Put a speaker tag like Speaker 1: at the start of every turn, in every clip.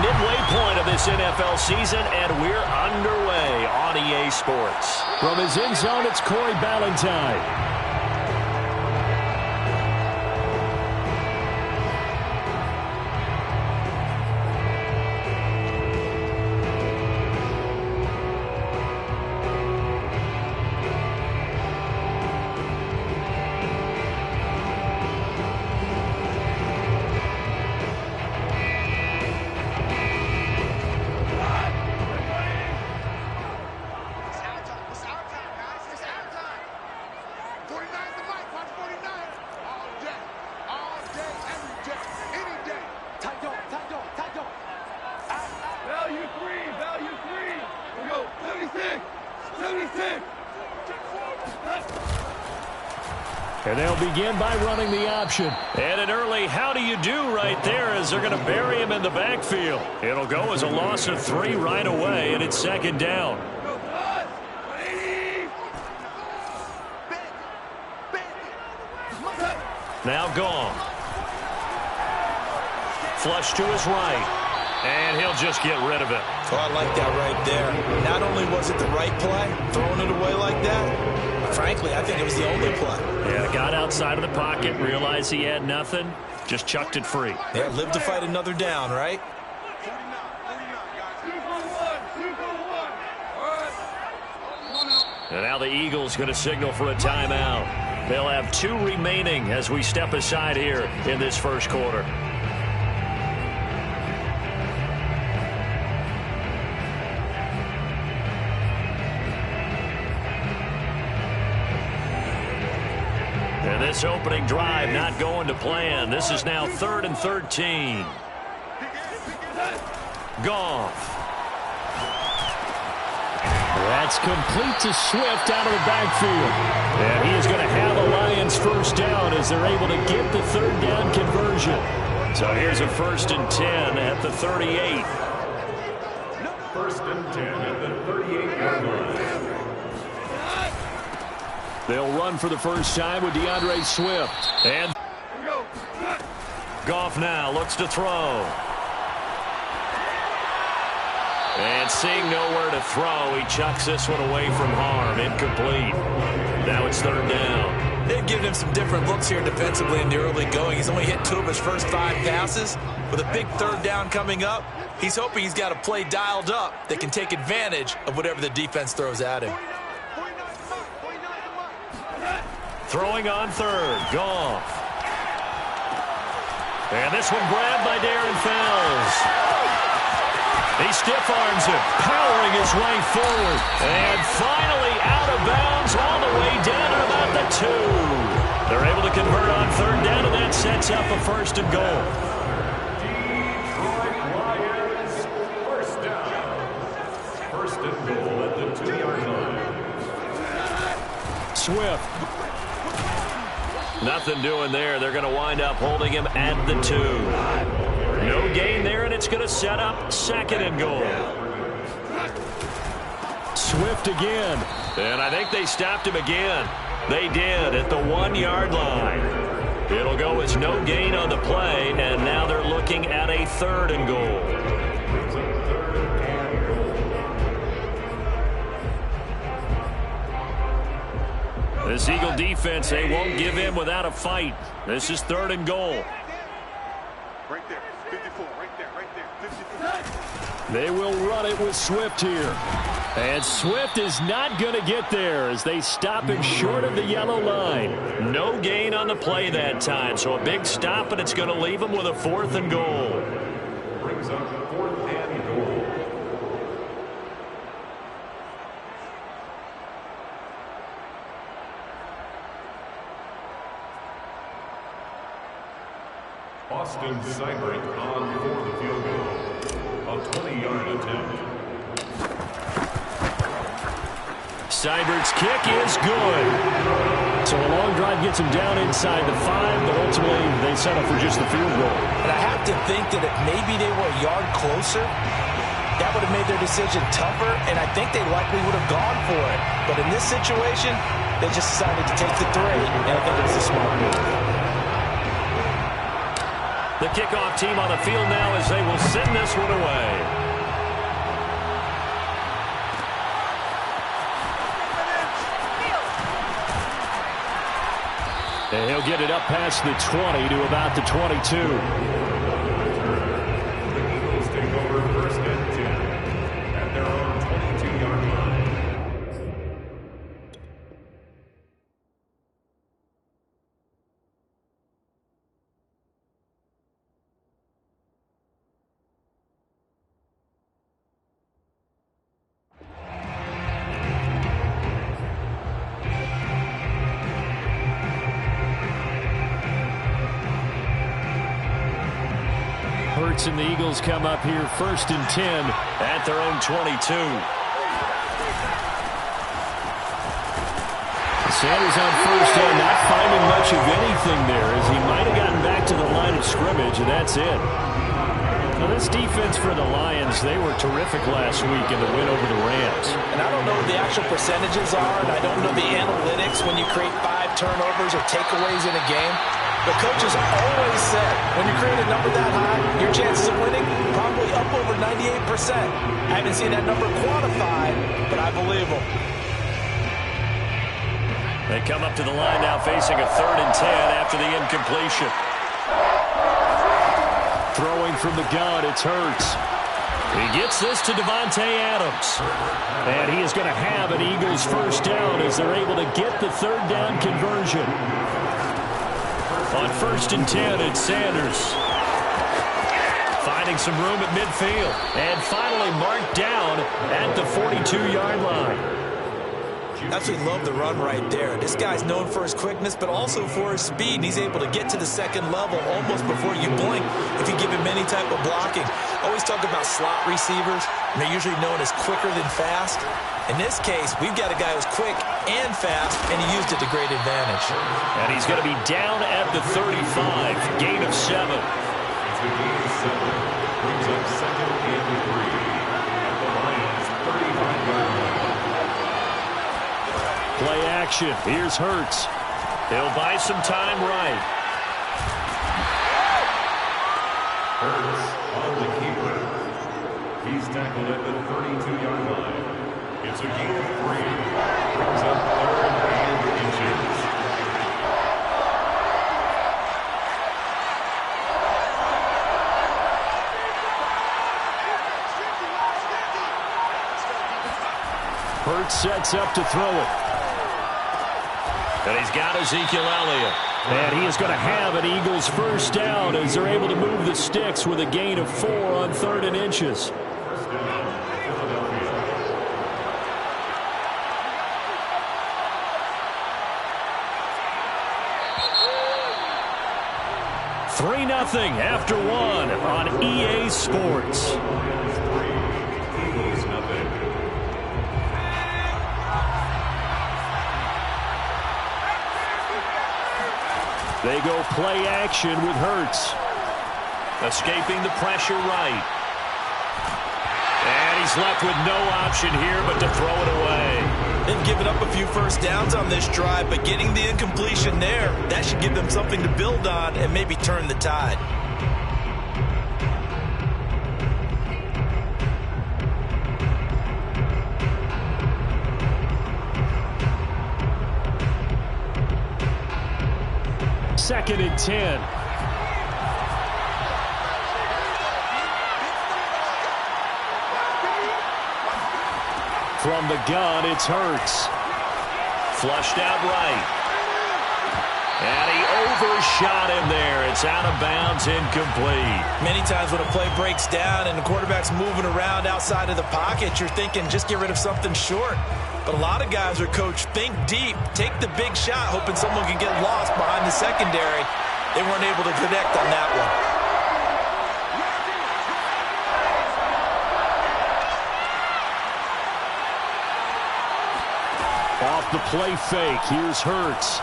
Speaker 1: midway point of this NFL season, and we're underway on EA Sports.
Speaker 2: From his end zone, it's Corey Ballantyne. And they'll begin by running the option.
Speaker 1: And an early how do you do right there as they're going to bury him in the backfield. It'll go as a loss of 3 right away, and it's second down. Now gone. Flush to his right. And he'll just get rid of it.
Speaker 3: Oh, I like that right there. Not only was it the right play, throwing it away like that, but frankly, I think it was the only play.
Speaker 1: Yeah, got outside of the pocket, realized he had nothing, just chucked it free.
Speaker 3: Yeah, live to fight another down, right?
Speaker 1: And now the Eagles going to signal for a timeout. They'll have 2 remaining as we step aside here in this first quarter. And this opening drive not going to plan. This is now 3rd and 13. Goff.
Speaker 2: That's complete to Swift out of the backfield. And he is going to have a Lions first down as they're able to get the 3rd down conversion.
Speaker 1: So here's a 1st and 10 at the 38.
Speaker 4: 1st and 10 at the 38-yard line.
Speaker 2: They'll run for the first time with DeAndre Swift.
Speaker 1: And Goff now looks to throw. And seeing nowhere to throw, he chucks this one away from harm. Incomplete. Now it's 3rd down.
Speaker 3: They've given him some different looks here defensively in the early going. He's only hit 2 of his first 5 passes. With a big 3rd down coming up, he's hoping he's got a play dialed up that can take advantage of whatever the defense throws at him.
Speaker 1: Throwing on 3rd. Goff. And this one grabbed by Darren Fells. He stiff-arms him, powering his way forward. And finally out of bounds all the way down at about the 2. They're able to convert on 3rd down, and that sets up a 1st and goal.
Speaker 4: Detroit Lions, 1st down. 1st and goal at the 2-yard line.
Speaker 2: Swift.
Speaker 1: Nothing doing there. They're going to wind up holding him at the 2. No gain there, and it's going to set up 2nd and goal.
Speaker 2: Swift again.
Speaker 1: And I think they stopped him again. They did at the 1-yard line. It'll go as no gain on the play, and now they're looking at a 3rd and goal. This Eagle defense, they won't give in without a fight. This is 3rd and goal.
Speaker 5: Right there, 54, right there, 54.
Speaker 2: They will run it with Swift here. And Swift is not going to get there as they stop him short of the yellow line.
Speaker 1: No gain on the play that time, so a big stop, and it's going to leave him with a 4th and goal.
Speaker 4: Brings up 4th and goal. Austin Seibert on for the field goal. A 20-yard attempt.
Speaker 1: Seibert's kick is good.
Speaker 2: So a long drive gets him down inside the 5, but ultimately they settle for just the field goal.
Speaker 3: And I have to think that if maybe they were a yard closer, that would have made their decision tougher, and I think they likely would have gone for it. But in this situation, they just decided to take the 3, and I think it was a smart move.
Speaker 1: The kickoff team on the field now as they will send this one away.
Speaker 2: And he'll get it up past the 20 to about the 22.
Speaker 4: The Eagles take over first and 10 at their own 22-yard line.
Speaker 2: And the Eagles come up here first and 10
Speaker 1: at their own 22.
Speaker 2: Sanders on first down, not finding much of anything there as he might have gotten back to the line of scrimmage, and that's it. Now, this defense for the Lions, they were terrific last week in the win over the Rams.
Speaker 3: And I don't know what the actual percentages are, and I don't know the analytics when you create 5 turnovers or takeaways in a game. The coaches always said, when you create a number that high, your chances of winning probably up over 98%. I haven't seen that number quantified, but I believe them.
Speaker 1: They come up to the line now facing a 3rd and 10 after the incompletion.
Speaker 2: Throwing from the gun, it's Hurts.
Speaker 1: He gets this to Davante Adams.
Speaker 2: And he is going to have an Eagles first down as they're able to get the 3rd down conversion.
Speaker 1: On 1st and 10, it's Sanders. Finding some room at midfield. And finally marked down at the 42-yard line.
Speaker 3: Absolutely love the run right there. This guy's known for his quickness, but also for his speed. And he's able to get to the 2nd level almost before you blink if you give him any type of blocking. I always talk about slot receivers, and they're usually known as quicker than fast. In this case, we've got a guy who's quick and fast, and he used it to great advantage.
Speaker 1: And he's going to be down at the 35, gain of 7.
Speaker 4: It's a gain of 7. Brings up 2nd and 3 at the Lions' 35-yard line.
Speaker 2: Play action. Here's Hurts.
Speaker 1: He'll buy some time right.
Speaker 4: Hurts on the keeper. He's tackled at the 32-yard line. It's a gain of 3. Brings up 3rd and inches.
Speaker 2: Hurts sets up to throw it.
Speaker 1: And he's got Ezekiel Elliott.
Speaker 2: And he is going to have an Eagles first down as they're able to move the sticks with a gain of 4 on 3rd and inches.
Speaker 4: First down, Philadelphia.
Speaker 1: 3-0 after 1 on EA Sports.
Speaker 4: Lions 3, Eagles nothing.
Speaker 2: They go play action with Hurts.
Speaker 1: Escaping the pressure right. And he's left with no option here but to throw it away.
Speaker 3: They've given up a few first downs on this drive, but getting the incompletion there, that should give them something to build on and maybe turn the tide.
Speaker 2: Second and 10. From the gun, it's Hurts.
Speaker 1: Flushed out right. And he overshot him there. It's out of bounds, incomplete.
Speaker 3: Many times when a play breaks down and the quarterback's moving around outside of the pocket, you're thinking just get rid of something short. But a lot of guys are coached, think deep, take the big shot, hoping someone can get lost behind the secondary. They weren't able to connect on that one.
Speaker 2: Off the play fake, here's Hurts.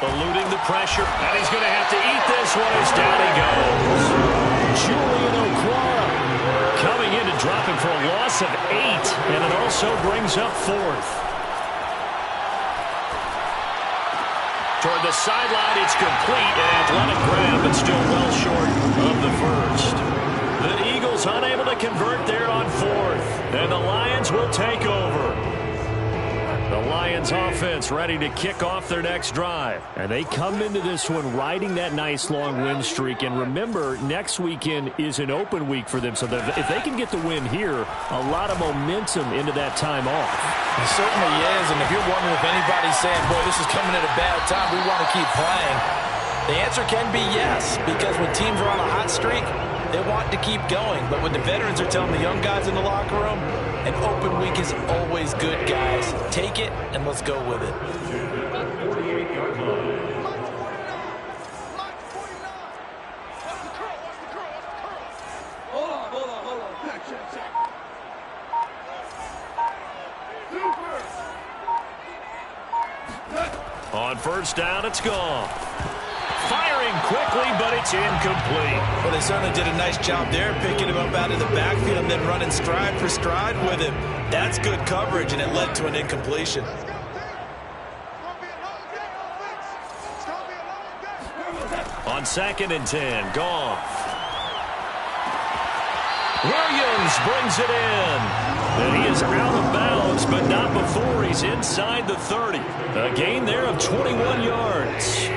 Speaker 1: Eluding the pressure, and he's going to have to eat this one as down he goes.
Speaker 2: Julian Okwara
Speaker 1: coming in to drop him for a loss of 8, and it also brings up 4th. Toward the sideline, it's complete, an athletic grab, but still well short. of the first. The Eagles unable to convert there on fourth, and the Lions will take over. The Lions offense ready to kick off their next drive.
Speaker 2: And they come into this one riding that nice long win streak. And remember, next weekend is an open week for them. So if they can get the win here, a lot of momentum into that time off.
Speaker 3: It certainly is. And if you're wondering if anybody's saying, boy, this is coming at a bad time, we want to keep playing, the answer can be yes. Because when teams are on a hot streak, they want to keep going. But when the veterans are telling the young guys in the locker room, an open week is always good, guys. Take it, and let's go with it.
Speaker 4: 48-yard line.
Speaker 5: Hold on. Check.
Speaker 1: On first down, it's gone. Firing quickly, but it's incomplete.
Speaker 3: Well, they certainly did a nice job there, picking him up out of the backfield and then running stride for stride with him. That's good coverage, and it led to an incompletion.
Speaker 1: On 2nd and 10, Goff. Williams brings it in. And he is out of bounds, but not before he's inside the 30. A gain there of 21 yards.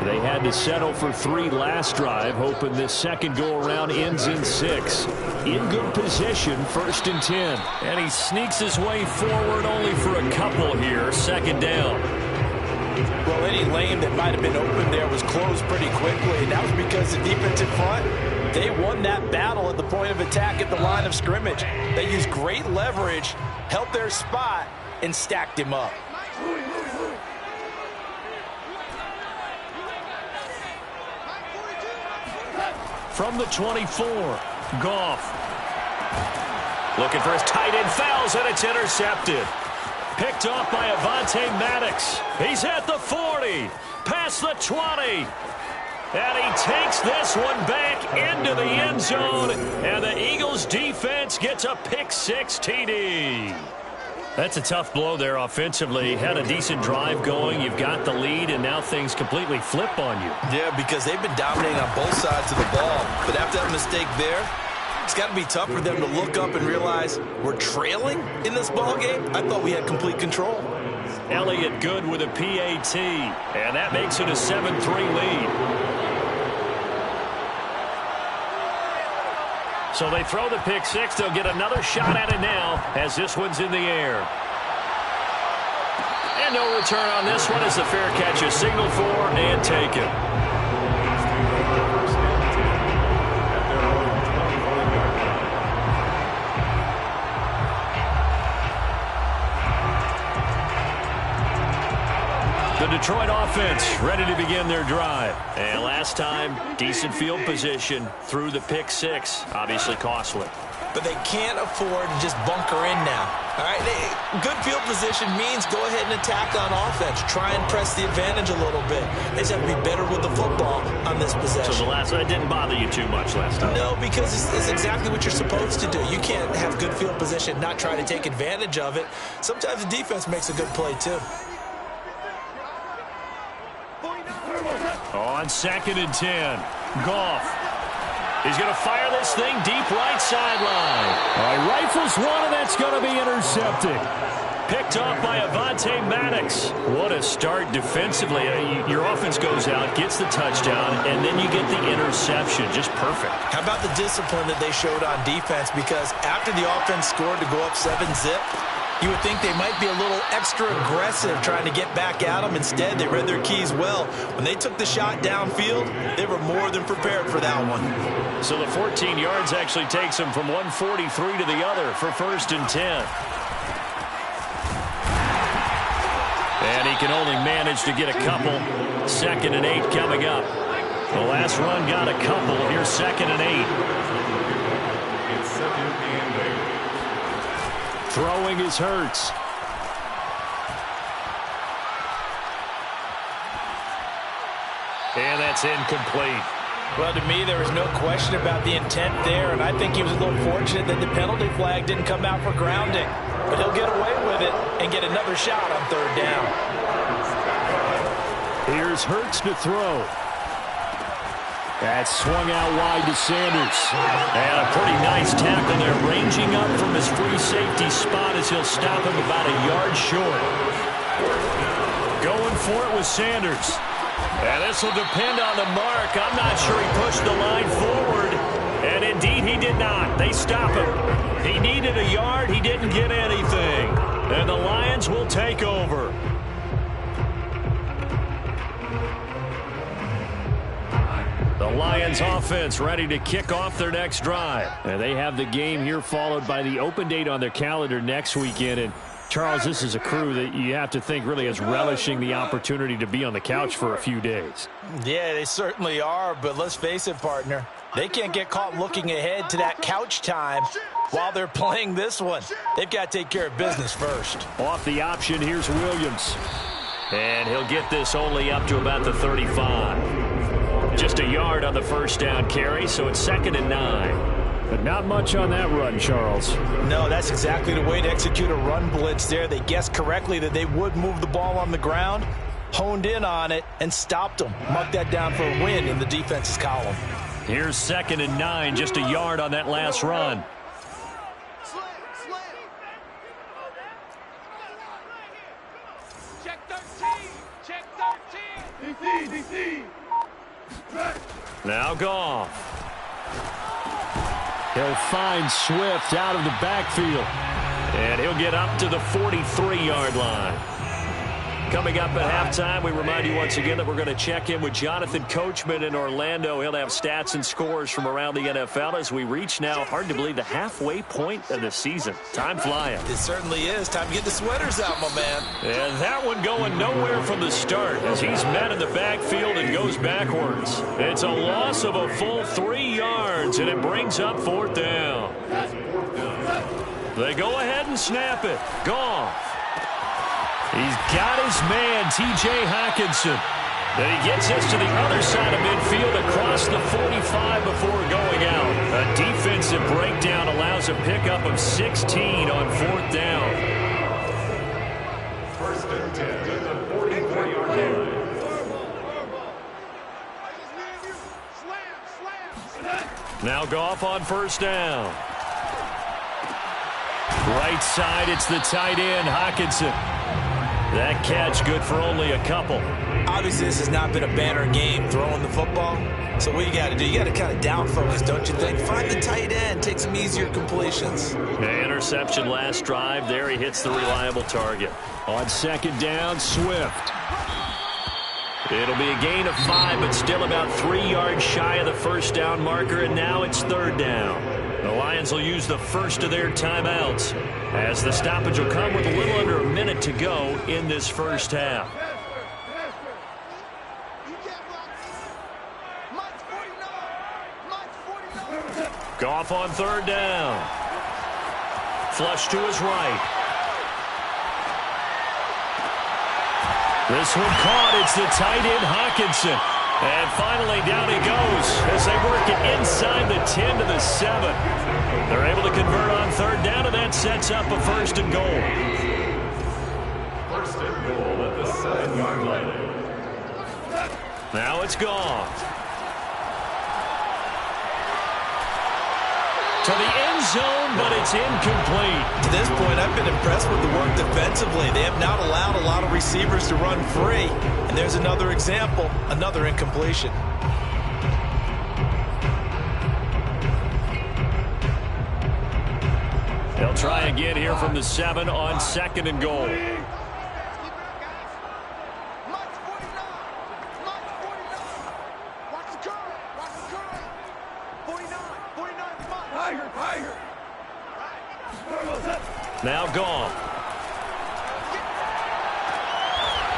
Speaker 2: They had to settle for 3 last drive, hoping this second go-around ends in 6. In good position, 1st and 10.
Speaker 1: And he sneaks his way forward only for a couple here, 2nd down.
Speaker 3: Well, any lane that might have been open there was closed pretty quickly, and that was because the defense in front, they won that battle at the point of attack at the line of scrimmage. They used great leverage, held their spot, and stacked him up.
Speaker 1: From the 24, Goff. Looking for his tight end, fouls, and it's intercepted. Picked off by Avonte Maddox. He's at the 40, past the 20. And he takes this one back into the end zone. And the Eagles defense gets a pick-6 TD. That's a tough blow there offensively. Had a decent drive going. You've got the lead, and now things completely flip on you.
Speaker 3: Yeah, because they've been dominating on both sides of the ball. But after that mistake there, it's got to be tough for them to look up and realize we're trailing in this ball game. I thought we had complete control.
Speaker 1: Elliott good with a PAT, and that makes it a 7-3 lead. So they throw the pick-6. They'll get another shot at it now as this one's in the air. And no return on this one as the fair catch is signaled for and taken. The Detroit offense ready to begin their drive. And last time, decent field position through the pick-6. Obviously costly.
Speaker 3: But they can't afford to just bunker in now. All right, good field position means go ahead and attack on offense. Try and press the advantage a little bit. They just have to be better with the football on this possession.
Speaker 1: So the last one didn't bother you too much last time?
Speaker 3: No, because it's exactly what you're supposed to do. You can't have good field position, not try to take advantage of it. Sometimes the defense makes a good play, too.
Speaker 1: On 2nd and 10, Goff. He's going to fire this thing deep right sideline.
Speaker 2: Rifles one, and that's going to be intercepted.
Speaker 1: Picked off by Avonte Maddox. What a start defensively. Your offense goes out, gets the touchdown, and then you get the interception. Just perfect.
Speaker 3: How about the discipline that they showed on defense? Because after the offense scored to go up 7-zip, you would think they might be a little extra aggressive trying to get back at them. Instead, they read their keys well. When they took the shot downfield, they were more than prepared for that one.
Speaker 1: So the 14 yards actually takes them from 143 to the other for 1st and 10. And he can only manage to get a couple. 2nd and 8 coming up. The last run got a couple. Here's 2nd and 8.
Speaker 4: It's 2nd and 8.
Speaker 2: Throwing is Hurts.
Speaker 1: And that's incomplete.
Speaker 3: Well, to me, there was no question about the intent there, and I think he was a little fortunate that the penalty flag didn't come out for grounding. But he'll get away with it and get another shot on 3rd down.
Speaker 2: Here's Hurts to throw. That's swung out wide to Sanders.
Speaker 1: And a pretty nice tackle there, ranging up from his free safety spot as he'll stop him about a yard short. Going for it with Sanders. And this will depend on the mark. I'm not sure he pushed the line forward. And indeed, he did not. They stop him. He needed a yard. He didn't get anything. And the Lions will take over. The Lions offense ready to kick off their next drive.
Speaker 2: And they have the game here followed by the open date on their calendar next weekend. And Charles, this is a crew that you have to think really is relishing the opportunity to be on the couch for a few days.
Speaker 3: Yeah, they certainly are, but let's face it, partner. They can't get caught looking ahead to that couch time while they're playing this one. They've got to take care of business first.
Speaker 2: Off the option, here's Williams.
Speaker 1: And he'll get this only up to about the 35. Just a yard on the first down carry, so it's 2nd and 9.
Speaker 2: But not much on that run, Charles.
Speaker 3: No, that's exactly the way to execute a run blitz there. They guessed correctly that they would move the ball on the ground, honed in on it, and stopped them. Marked that down for a win in the defense's column.
Speaker 1: Here's 2nd and 9, just a yard on that last run.
Speaker 5: Check 13. Check 13. DC.
Speaker 1: Now Goff.
Speaker 2: He'll find Swift out of the backfield.
Speaker 1: And he'll get up to the 43-yard line. Coming up at halftime, we remind you once again that we're going to check in with Jonathan Coachman in Orlando. He'll have stats and scores from around the NFL as we reach now, hard to believe, the halfway point of the season. Time flying.
Speaker 3: It certainly is. Time to get the sweaters out, my man.
Speaker 1: And that one going nowhere from the start as he's met in the backfield and goes backwards. It's a loss of a full 3 yards, and it brings up 4th down. They go ahead and snap it. Goff. He's got his man, T.J. Hockenson. Then he gets this to the other side of midfield across the 45 before going out. A defensive breakdown allows a pickup of 16 on 4th down.
Speaker 4: 1st and 10 at the 44-yard line.
Speaker 1: Now Goff on 1st down. Right side, it's the tight end, Hockenson. That catch good for only a couple.
Speaker 3: Obviously, this has not been a banner game throwing the football. So what you got to do, you got to kind of down focus, don't you think? Find the tight end, take some easier completions.
Speaker 1: Interception last drive. There he hits the reliable target.
Speaker 2: On 2nd down, Swift.
Speaker 1: It'll be a gain of 5, but still about 3 yards shy of the 1st down marker, and now it's 3rd down. The Lions will use the first of their timeouts as the stoppage will come with a little under a minute to go in this first half. Goff on 3rd down. Flush to his right. This one caught. It's the tight end, Hockenson. And finally, down he goes as they work it inside the 10 to the 7. They're able to convert on 3rd down, and that sets up a 1st and goal.
Speaker 4: 1st and goal at the 7-yard line.
Speaker 1: Now it's Goff. To the end zone, but it's incomplete.
Speaker 3: To this point, I've been impressed with the work defensively. They have not allowed a lot of receivers to run free. And there's another example, another incompletion.
Speaker 1: They'll try again here from the 7 on 2nd and goal. Now Goff.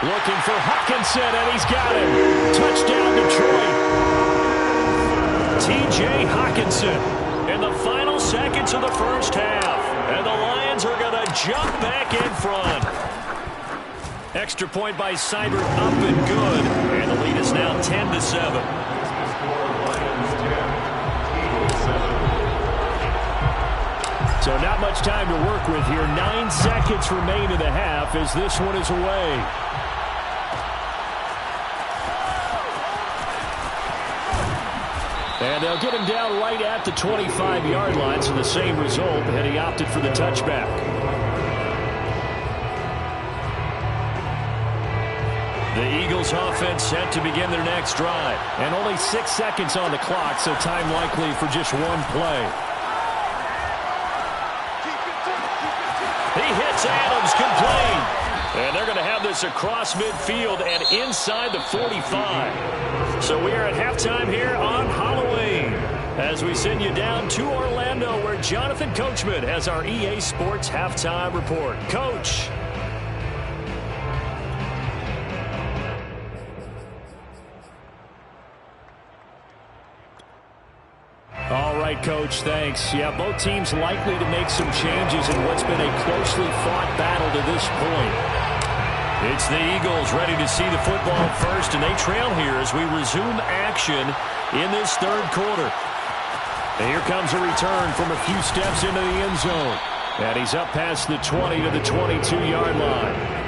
Speaker 1: Looking for Hockenson, and he's got him. Touchdown, Detroit. T.J. Hockenson in the final seconds of the first half. And the Lions are going to jump back in front. Extra point by Seibert up and good. And the lead is now 10 to 7.
Speaker 2: So not much time to work with here. 9 seconds remain in the half as this one is away. And they'll get him down right at the 25-yard line, so the same result, and he opted for the touchback. The Eagles offense set to begin their next drive. And only 6 seconds on the clock, so time likely for just one play. He hits Adams complete. And they're going to have this across midfield and inside the 45. So we are at halftime here on Halloween as we send you down to Orlando where Jonathan Coachman has our EA Sports halftime report. Coach. All right, Coach, thanks. Yeah, both teams likely to make some changes in what's been a closely fought battle to this point. It's the Eagles ready to see the football first, and they trail here as we resume action in this third quarter. And here comes a return from a few steps into the end zone. And he's up past the 20 to the 22-yard line.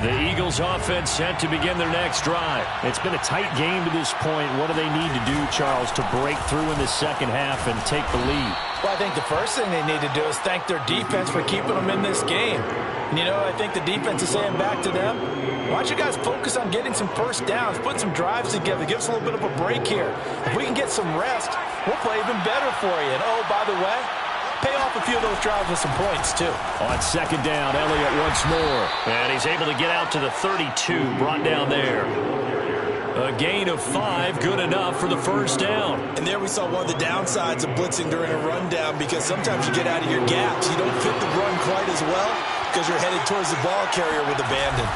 Speaker 2: The Eagles offense set to begin their next drive. It's been a tight game to this point. What do they need to do, Charles, to break through in the second half and take the lead?
Speaker 3: Well, I think the first thing they need to do is thank their defense for keeping them in this game. And, you know, I think the defense is saying back to them, why don't you guys focus on getting some first downs, put some drives together, give us a little bit of a break here. If we can get some rest, we'll play even better for you. And, oh, by the way, pay off a few of those drives with some points, too.
Speaker 2: On second down, Elliott once more. And he's able to get out to the 32, brought down there. A gain of 5, good enough for the first down.
Speaker 3: And there we saw one of the downsides of blitzing during a rundown because sometimes you get out of your gaps. You don't fit the run quite as well because you're headed towards the ball carrier with abandon.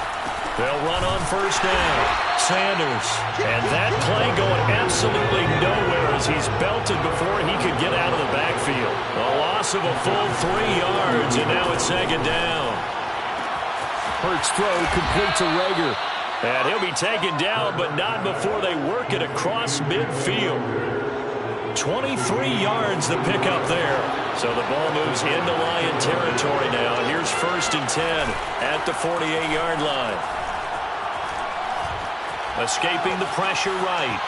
Speaker 2: They'll run on first down. Sanders. And that play going absolutely nowhere as he's belted before he could get out of the backfield. A loss of a full 3 yards, and now it's second down. Hurts throw complete to Rager. And he'll be taken down, but not before they work it across midfield. 23 yards the pickup there. So the ball moves into Lion territory now. And here's 1st and 10 at the 48-yard line. Escaping the pressure right.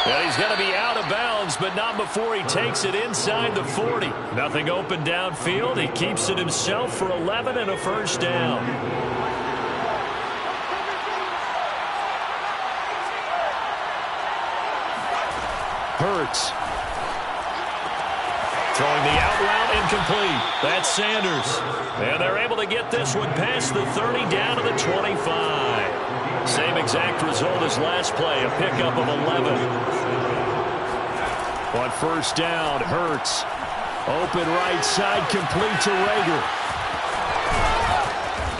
Speaker 2: And he's going to be out of bounds, but not before he takes it inside the 40. Nothing open downfield. He keeps it himself for 11 and a first down. Hurts. Throwing the out route incomplete. That's Sanders. And they're able to get this one past the 30 down to the 25. Same exact result as last play, a pickup of 11. On first down, Hurts. Open right side, complete to Rager.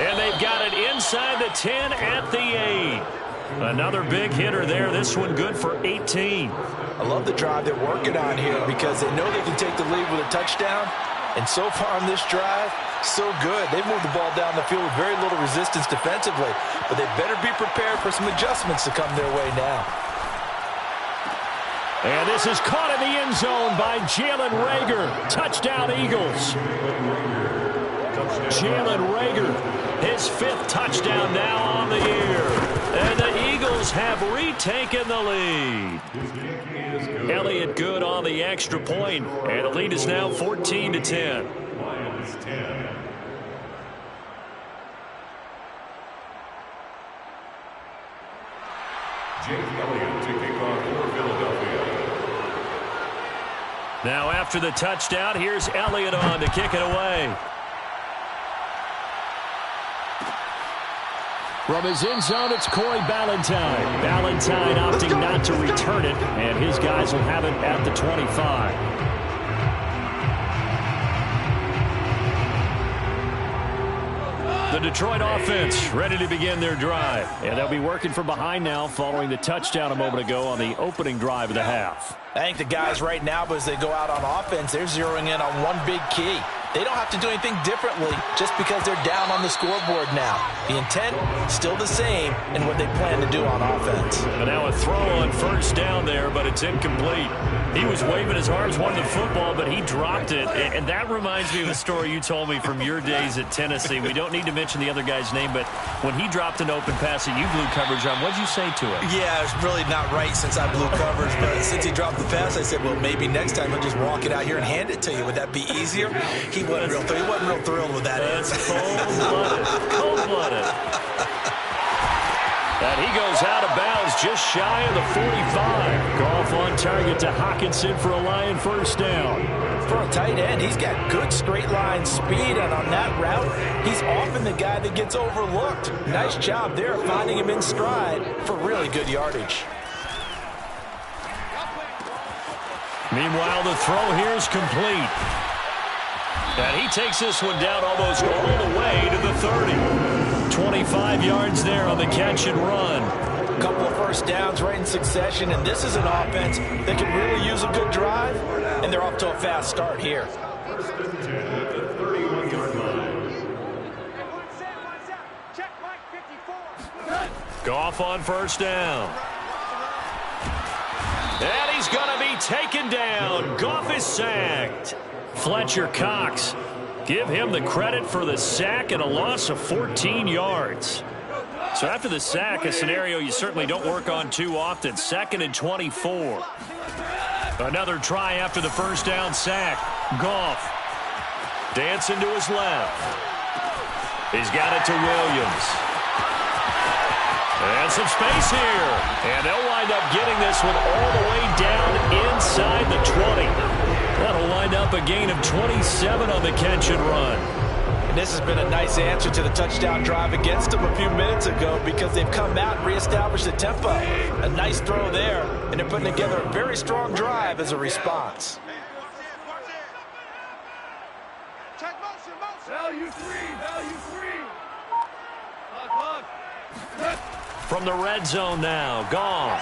Speaker 2: And they've got it inside the 10 at the 8. Another big hitter there. This one good for 18.
Speaker 3: I love the drive they're working on here because they know they can take the lead with a touchdown. And so far on this drive, so good. They've moved the ball down the field with very little resistance defensively. But they better be prepared for some adjustments to come their way now.
Speaker 2: And this is caught in the end zone by Jalen Rager. Touchdown, Eagles. Jalen Rager, his 5th touchdown now on the year. And the Eagles have retaken the lead. Elliott good on the extra point, and the lead is now 14-10.
Speaker 4: Lions 10. Jake Elliott to kick off for Philadelphia.
Speaker 2: Now after the touchdown, here's Elliott on to kick it away. From his end zone, it's Corey Ballantyne. Ballantyne opting not to return it, and his guys will have it at the 25. The Detroit offense ready to begin their drive. And they'll be working from behind now following the touchdown a moment ago on the opening drive of the half.
Speaker 3: I think the guys right now, as they go out on offense, they're zeroing in on one big key. They don't have to do anything differently just because they're down on the scoreboard now. The intent, still the same in what they plan to do on offense.
Speaker 2: And now a throw on first down there, but it's incomplete. He was waving his arms, wanting the football, but he dropped it. And that reminds me of a story you told me from your days at Tennessee. We don't need to mention the other guy's name, but when he dropped an open pass that you blew coverage on, what did you say to him?
Speaker 3: Yeah, it's really not right since I blew coverage, but since he dropped the pass, I said, well, maybe next time he'll just walk it out here and hand it to you. Would that be easier? He wasn't real thrilled with that answer.
Speaker 2: Cold-blooded. And he goes out of bounds just shy of the 45. Goff on target to Hockenson for a Lion first down.
Speaker 3: For a tight end, he's got good straight line speed, and on that route, he's often the guy that gets overlooked. Nice job there finding him in stride for really good yardage.
Speaker 2: Meanwhile, the throw here is complete. And he takes this one down almost all the way to the 30. 25 yards there on the catch and run.
Speaker 3: A couple of first downs right in succession, and this is an offense that could really use a good drive, and they're off to a fast start here.
Speaker 4: First and 10 at the 31-yard line.
Speaker 5: Check Mike 54.
Speaker 2: Goff on first down. And he's going to be taken down. Goff is sacked. Fletcher Cox, give him the credit for the sack and a loss of 14 yards. So after the sack, a scenario you certainly don't work on too often. 2nd and 24. Another try after the first down sack. Goff dancing to his left. He's got it to Williams. And some space here. And they'll wind up getting this one all the way down inside the 20. That'll wind up a gain of 27 on the catch and run.
Speaker 3: And this has been a nice answer to the touchdown drive against them a few minutes ago because they've come out and reestablished the tempo. A nice throw there, and they're putting together a very strong drive as a response.
Speaker 5: Check motion.
Speaker 4: Value three.
Speaker 2: From the red zone now, Goff.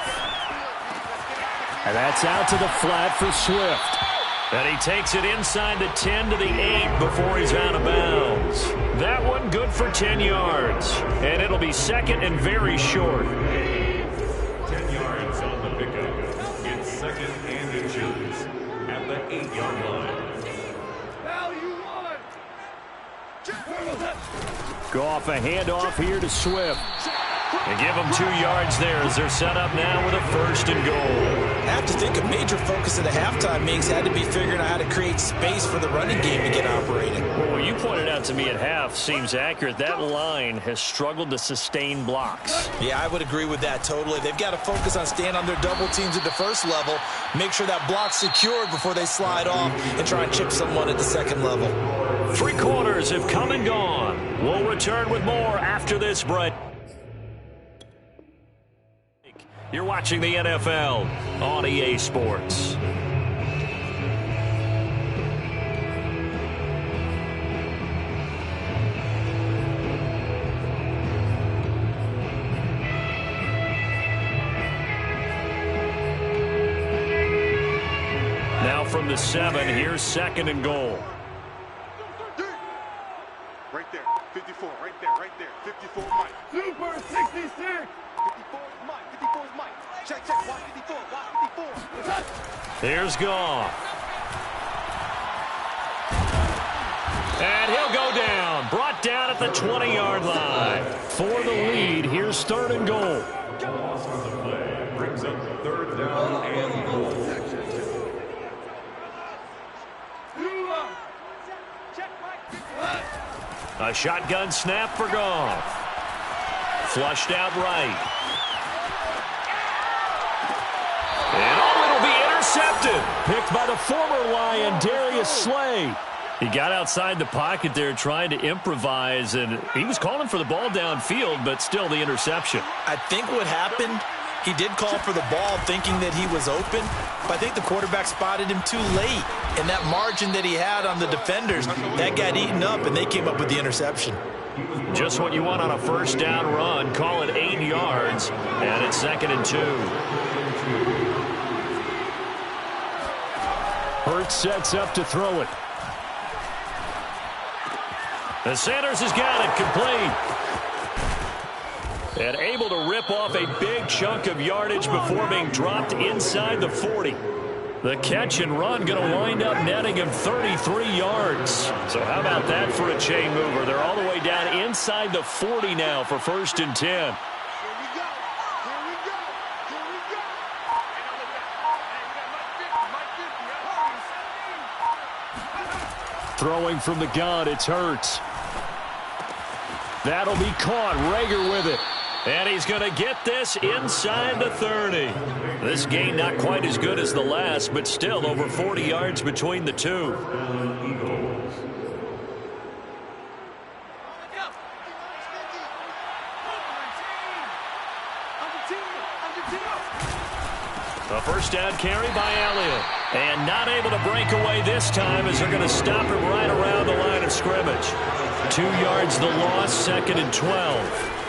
Speaker 2: And that's out to the flat for Swift. And he takes it inside the 10 to the 8 before he's out of bounds. That one good for 10 yards. And it'll be second and very short.
Speaker 4: 10 yards on the pickup. It's second and inches at the 8-yard line.
Speaker 5: Value one.
Speaker 2: Goff a handoff here to Swift. And give them 2 yards there as they're set up now with a first and goal.
Speaker 3: I have to think a major focus of the halftime meetings had to be figuring out how to create space for the running game to get operating.
Speaker 2: Well, what you pointed out to me at half seems accurate. That line has struggled to sustain blocks.
Speaker 3: Yeah, I would agree with that totally. They've got to focus on staying on their double teams at the first level, make sure that block's secured before they slide off and try and chip someone at the second level.
Speaker 2: 3 quarters have come and gone. We'll return with more after this break. You're watching the NFL on EA Sports. Now from the 7, here's second and goal.
Speaker 5: Right there. 54. Right there. 54 Mike. Super 66. 54 is Mike. 54 is Mike. Check. Watch 54. Watch 54.
Speaker 2: Here's Goff. And he'll go down. Brought down at the 20-yard line. For the lead, here's third and goal.
Speaker 4: Loss on the play brings up third down and goal.
Speaker 5: Check Mike.
Speaker 2: A shotgun snap for Goff. Flushed out right. And it'll be intercepted. Picked by the former Lion, Darius Slay. He got outside the pocket there trying to improvise, and he was calling for the ball downfield, but still the interception.
Speaker 3: I think what happened, he did call for the ball thinking that he was open, but I think the quarterback spotted him too late. And that margin that he had on the defenders, that got eaten up, and they came up with the interception.
Speaker 2: Just what you want on a first down run. Call it 8 yards, and it's 2nd and 2. Hurts sets up to throw it.
Speaker 1: The Sanders has got it complete. And able to rip off a big chunk of yardage before being dropped inside the 40. The catch and run going to wind up netting him 33 yards. So how about that for a chain mover? They're all the way down inside the 40 now for 1st and 10.
Speaker 2: Throwing from the gun, it's Hurts. That'll be caught. Rager with it.
Speaker 1: And he's going to get this inside the 30. This gain not quite as good as the last, but still over 40 yards between the two. A first down carry by Elliott. And not able to break away this time as they're going to stop him right around the line of scrimmage.
Speaker 2: 2 yards the loss, 2nd and 12.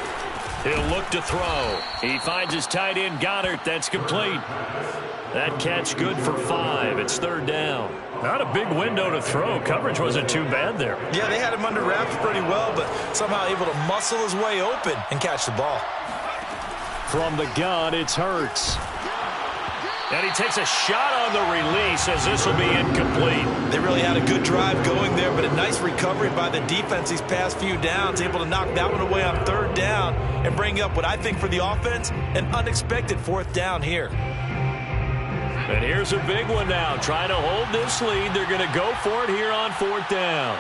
Speaker 1: He'll look to throw. He finds his tight end, Goddard. That's complete. That catch good for 5. It's 3rd down. Not a big window to throw. Coverage wasn't too bad there.
Speaker 3: Yeah, they had him under wraps pretty well, but somehow able to muscle his way open and catch the ball.
Speaker 2: From the gun, it's Hurts.
Speaker 1: And he takes a shot on the release as this will be incomplete.
Speaker 3: They really had a good drive going there, but a nice recovery by the defense these past few downs, able to knock that one away on 3rd down and bring up what I think for the offense, an unexpected 4th down here.
Speaker 1: And here's a big one now. Trying to hold this lead. They're going to go for it here on 4th down.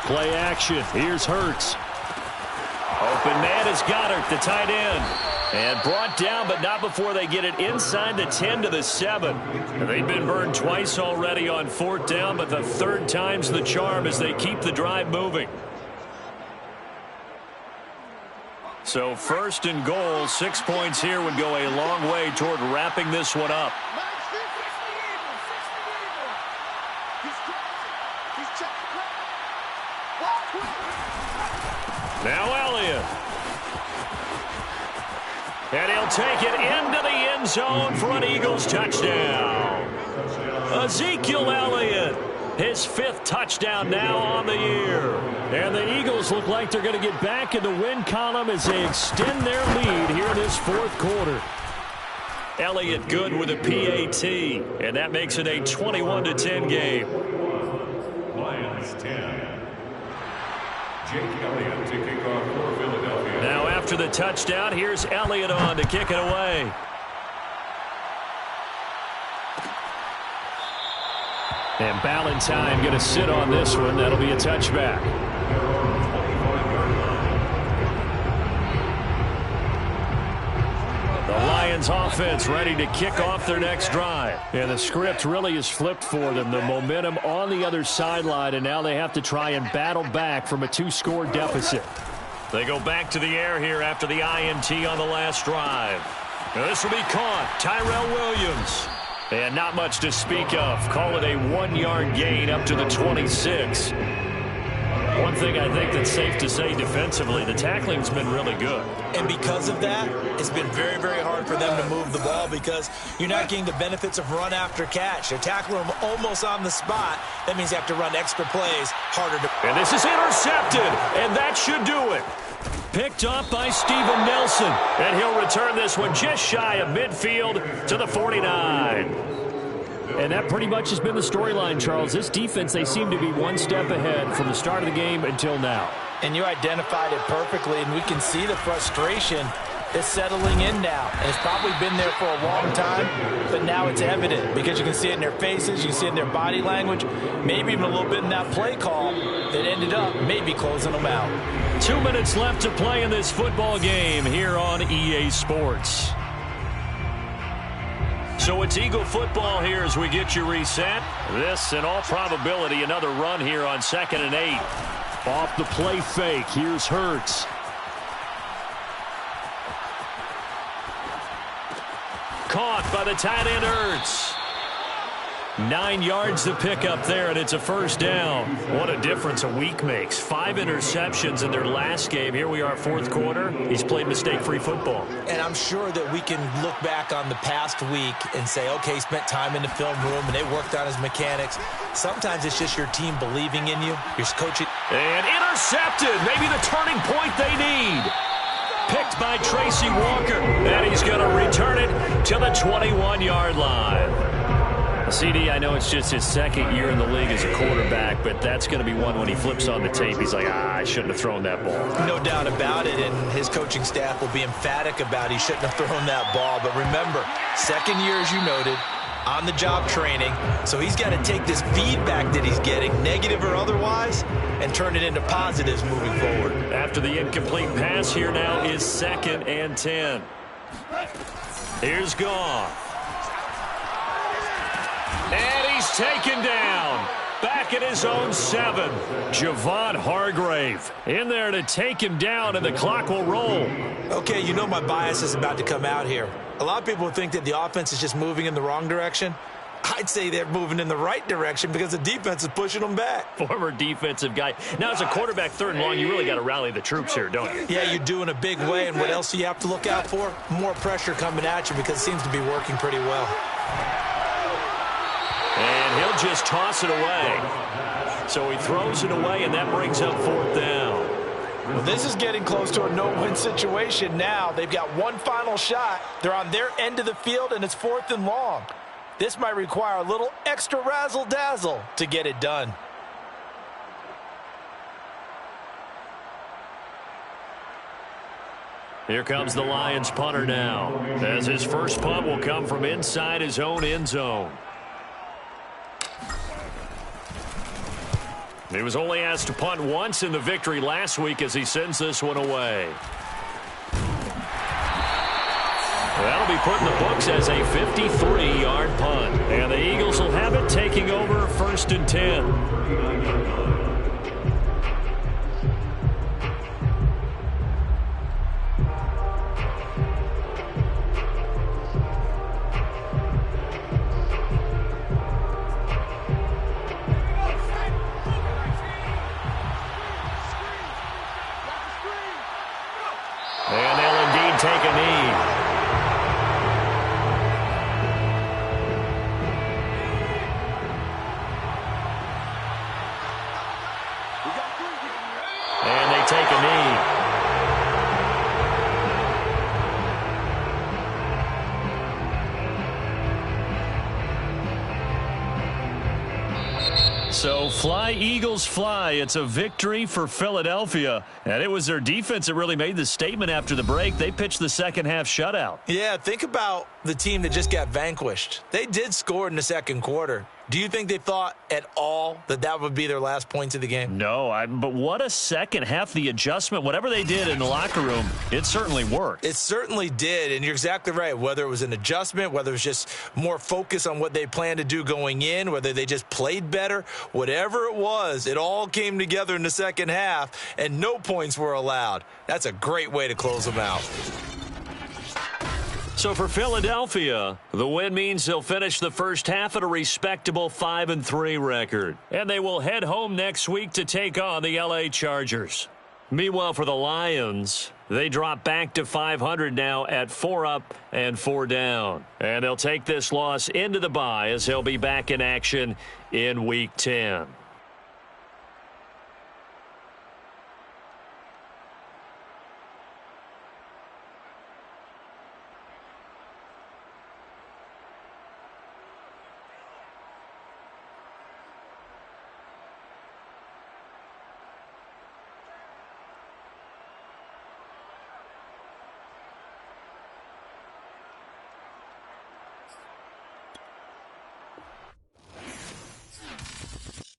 Speaker 2: Play action. Here's Hurts.
Speaker 1: Open man is Goddard, the tight end. And brought down, but not before they get it inside the 10 to the 7. They've been burned twice already on 4th down, but the 3rd time's the charm as they keep the drive moving. So 1st and goal, 6 points here would go a long way toward wrapping this one up. Now Elliott. And he'll take it into the end zone for an Eagles touchdown. Ezekiel Elliott, his 5th touchdown now on the year.
Speaker 2: And the Eagles look like they're going to get back in the win column as they extend their lead here in this 4th quarter.
Speaker 1: Elliott good with a PAT, and that makes it a 21-10 game.
Speaker 4: Lions 10. Jake Elliott to kick off for Philadelphia.
Speaker 1: Now after the touchdown, here's Elliott on to kick it away.
Speaker 2: And Ballantyne going to sit on this one. That'll be a touchback.
Speaker 1: The Lions offense ready to kick off their next drive.
Speaker 2: And the script really is flipped for them. The momentum on the other sideline, and now they have to try and battle back from a 2-score deficit.
Speaker 1: They go back to the air here after the INT on the last drive. Now this will be caught. Tyrell Williams. And not much to speak of. Call it a 1-yard gain up to the 26. One thing I think that's safe to say defensively, the tackling's been really good.
Speaker 3: And because of that, it's been very, very hard for them to move the ball because you're not getting the benefits of run after catch. They're tackling them almost on the spot. That means they have to run extra plays, harder to...
Speaker 1: And this is intercepted, and that should do it. Picked up by Steven Nelson, and he'll return this one just shy of midfield to the 49.
Speaker 2: And that pretty much has been the storyline, Charles. This defense, they seem to be one step ahead from the start of the game until now.
Speaker 3: And you identified it perfectly, and we can see the frustration is settling in now. And it's probably been there for a long time, but now it's evident because you can see it in their faces, you can see it in their body language, maybe even a little bit in that play call that ended up maybe closing them out.
Speaker 1: 2 minutes left to play in this football game here on EA Sports. So it's Eagle football here as we get you reset. This, in all probability, another run here on 2nd and 8.
Speaker 2: Off the play fake, here's Hurts.
Speaker 1: Caught by the tight end Hurts.
Speaker 2: 9 yards to pick up there, and it's a first down. What a difference a week makes. 5 interceptions in their last game. Here we are, fourth quarter. He's played mistake-free football.
Speaker 3: And I'm sure that we can look back on the past week and say, okay, he spent time in the film room and they worked on his mechanics. Sometimes it's just your team believing in you. Your coaching.
Speaker 1: And intercepted. Maybe the turning point they need. Picked by Tracy Walker. And he's going to return it to the 21-yard line.
Speaker 2: CD, I know it's just his second year in the league as a quarterback, but that's going to be one when he flips on the tape. He's like, I shouldn't have thrown that ball.
Speaker 3: No doubt about it, and his coaching staff will be emphatic about he shouldn't have thrown that ball. But remember, second year, as you noted, on-the-job training, so he's got to take this feedback that he's getting, negative or otherwise, and turn it into positives moving forward.
Speaker 2: After the incomplete pass, here now is 2nd and 10. Here's Goff.
Speaker 1: And he's taken down. Back at his own 7.
Speaker 2: Javon Hargrave in there to take him down, and the clock will roll.
Speaker 3: Okay, you know my bias is about to come out here. A lot of people think that the offense is just moving in the wrong direction. I'd say they're moving in the right direction because the defense is pushing them back.
Speaker 2: Former defensive guy. Now, as a quarterback, 3rd and long, you really got to rally the troops here, don't you?
Speaker 3: Yeah, you do in a big way, and what else do you have to look out for? More pressure coming at you because it seems to be working pretty well.
Speaker 1: And he'll just toss it away. So he throws it away, and that brings up 4th down.
Speaker 3: Well, this is getting close to a no-win situation now. They've got one final shot. They're on their end of the field, and it's 4th and long. This might require a little extra razzle-dazzle to get it done.
Speaker 2: Here comes the Lions punter now, as his first punt will come from inside his own end zone. He was only asked to punt once in the victory last week as he sends this one away. That'll be put in the books as a 53-yard punt. And the Eagles will have it, taking over 1st and 10.
Speaker 1: And they'll indeed take a knee. And they take a knee. So fly, Eagles, fly. It's a victory for Philadelphia. And it was their defense that really made the statement after the break. They pitched the second half shutout.
Speaker 3: Yeah, think about the team that just got vanquished. They did score in the second quarter. Do you think they thought at all that that would be their last points of the game?
Speaker 1: No, but what a second half. The adjustment, whatever they did in the locker room, it certainly worked.
Speaker 3: It certainly did, and you're exactly right. Whether it was an adjustment, whether it was just more focus on what they planned to do going in, whether they just played better, whatever it was, it all came together in the second half, and no points were allowed. That's a great way to close them out.
Speaker 1: So for Philadelphia, the win means they'll finish the first half at a respectable 5-3 record. And they will head home next week to take on the LA Chargers. Meanwhile, for the Lions, they drop back to 500 now at 4 up and 4 down. And they'll take this loss into the bye as they'll be back in action in Week 10.